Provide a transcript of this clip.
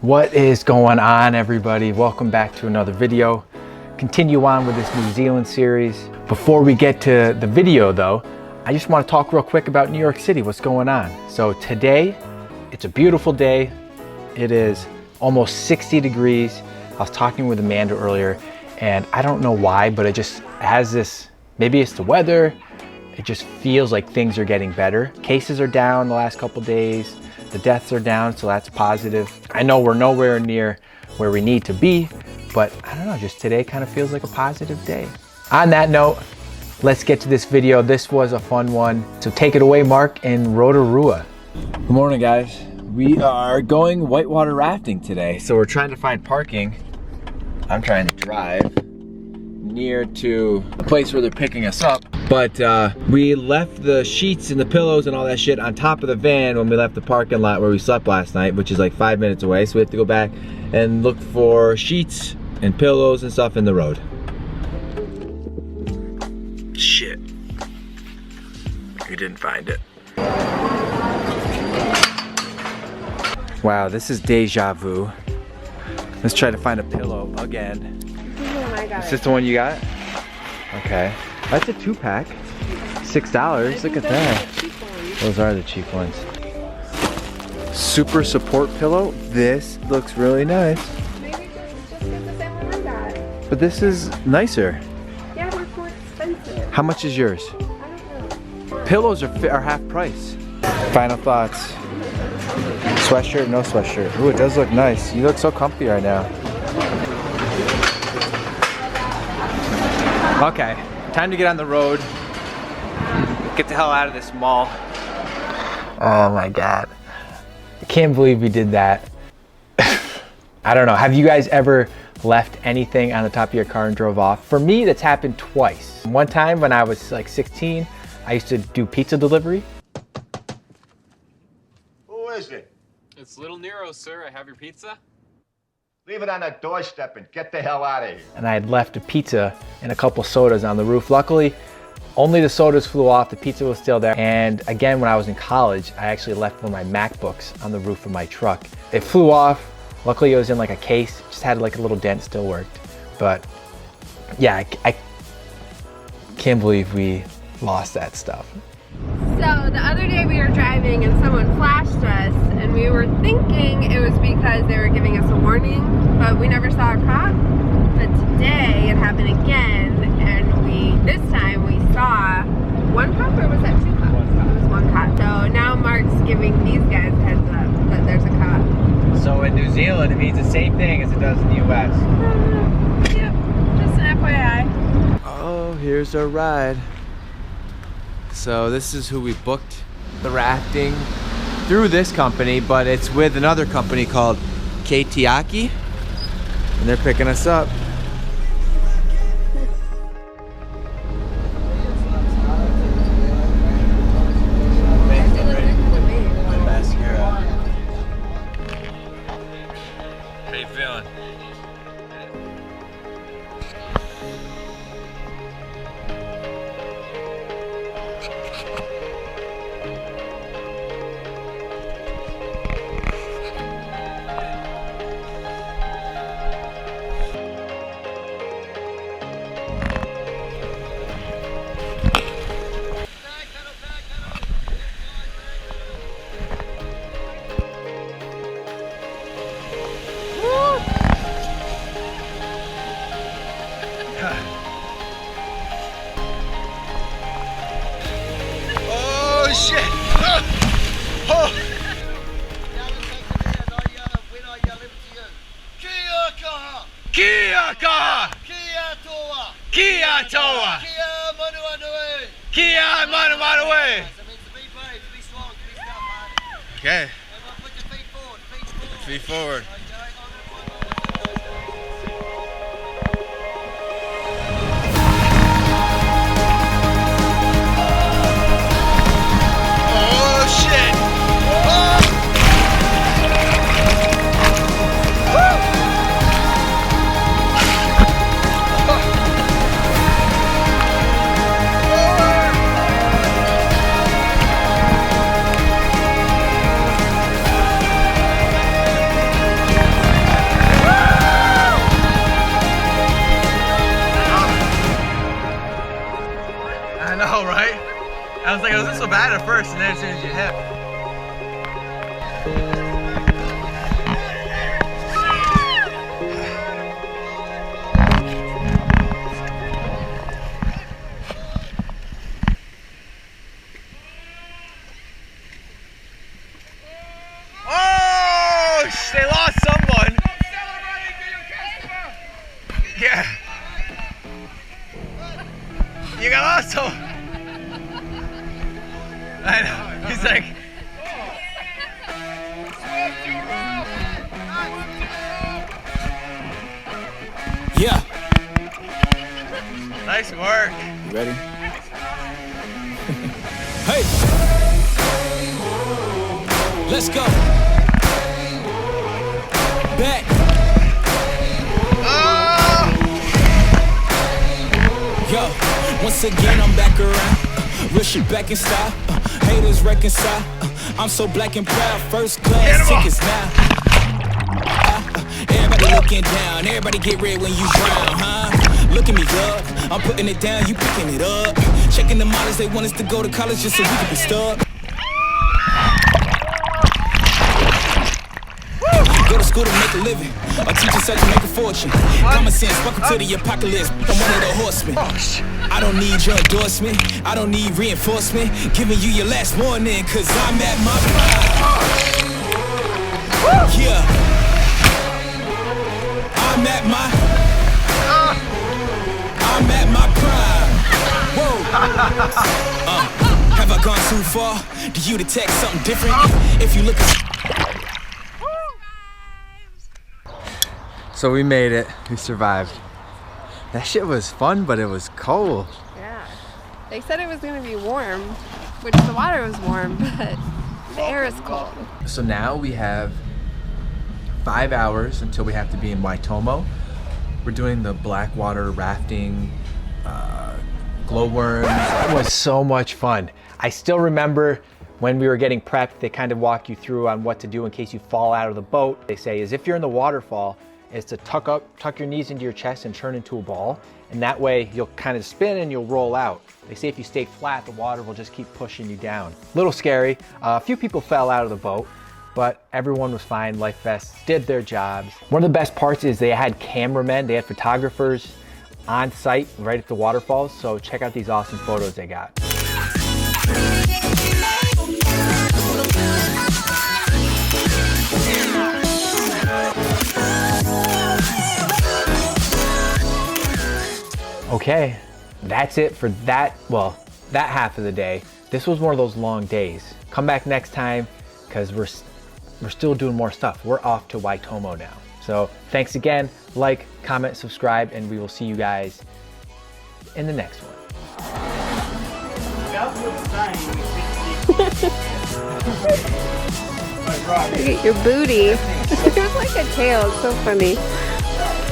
What is going on, everybody? Welcome back to another video. Continue on with this New Zealand series. Before we get to the video though, I just want to talk real quick about New York City, what's going on. So today, it's a beautiful day. It is almost 60 degrees. I was talking with Amanda earlier and I don't know why, but it just has this, maybe it's the weather. It just feels like things are getting better. Cases are down the last couple days. The deaths are down, so that's positive. I know we're nowhere near where we need to be, but I don't know, just today kind of feels like a positive day. On that note, let's get to this video. This was a fun one. So take it away, Mark in Rotorua. Good morning, guys. We are going whitewater rafting today. So we're trying to find parking. I'm trying to drive near to the place where they're picking us up. But we left the sheets and the pillows and all that shit on top of the van when we left the parking lot where we slept last night, which is like 5 minutes away. So we have to go back and look for sheets and pillows and stuff in the road. Shit. We didn't find it. Wow, this is deja vu. Let's try to find a pillow again. Is this the one you got? Okay. That's a 2-pack. $6. Look at that. Those are the cheap ones. Super support pillow. This looks really nice. Maybe just get the same one I got. But this is nicer. Yeah, they're more expensive. How much is yours? I don't know. Pillows are half price. Final thoughts. Sweatshirt, no sweatshirt. Ooh, it does look nice. You look so comfy right now. Okay, time to get on the road. Get the hell out of this mall. Oh my God. I can't believe we did that. I don't know, have you guys ever left anything on the top of your car and drove off? For me, that's happened twice. One time when I was like 16, I used to do pizza delivery. Who is it? It's Little Nero, sir. I have your pizza. Leave it on the doorstep and get the hell out of here. And I had left a pizza and a couple sodas on the roof. Luckily, only the sodas flew off, the pizza was still there. And again, when I was in college, I actually left one of my MacBooks on the roof of my truck. It flew off. Luckily, it was in like a case, just had like a little dent, still worked. But yeah, I can't believe we lost that stuff. So the other day we were driving and someone flashed us and we were thinking it was because they were giving us a warning, but we never saw a cop. But today it happened again and this time we saw one cop, or was that 2 cops? It was 1 cop. So now Mark's giving these guys a heads up that there's a cop. So in New Zealand, it means the same thing as it does in the US. Yep, just an FYI. Oh, here's our ride. So this is who we booked the rafting through, this company, but it's with another company called Kaituna, and they're picking us up. How you feeling? Oh shit! Oh. Kia kaha! Kia toa! Kia toa! Kia manu manue! Kia manu manue! Be strong, be tough, man. Okay. Put your feet forward, feet forward. wasn't so bad at first, and then as soon as you hit. Oh, they lost someone. Yeah. You got lost someone. I know. He's like. Yeah. Nice work. You ready? Hey. Let's go. Back. Oh! Yo, once again I'm back around. Real shit back in style. Haters reconcile. I'm so black and proud. First class tickets now. Everybody looking down. Everybody get red when you drown, huh? Look at me, dog. I'm putting it down. You picking it up. Checking the models. They want us to go to college just so we can be stuck. Go to school to make a living, or teach yourself to make a fortune. Common sense, welcome to the apocalypse. I'm one of the horsemen. I don't need your endorsement, I don't need reinforcement. Giving you your last warning, cause I'm at my prime. Yeah. I'm at my prime. Whoa. Have I gone too far? Do you detect something different? If you look at So we made it. We survived. That shit was fun, but it was cold. Yeah. They said it was going to be warm, which the water was warm, but the air is cold. So now we have 5 hours until we have to be in Waitomo. We're doing the Blackwater rafting, glowworms. It was so much fun. I still remember when we were getting prepped, they kind of walk you through on what to do in case you fall out of the boat. They say is if you're in the waterfall, is to tuck your knees into your chest and turn into a ball. And that way you'll kind of spin and you'll roll out. They say if you stay flat, the water will just keep pushing you down. A little scary. A few people fell out of the boat, but everyone was fine. Life vests did their jobs. One of the best parts is they had cameramen, they had photographers on site right at the waterfalls. So check out these awesome photos they got. Okay, that's it for that half of the day. This was one of those long days. Come back next time because we're still doing more stuff. We're off to Waitomo now. So thanks again, like, comment, subscribe, and we will see you guys in the next one. Look at your booty. It was like a tail, it's so funny.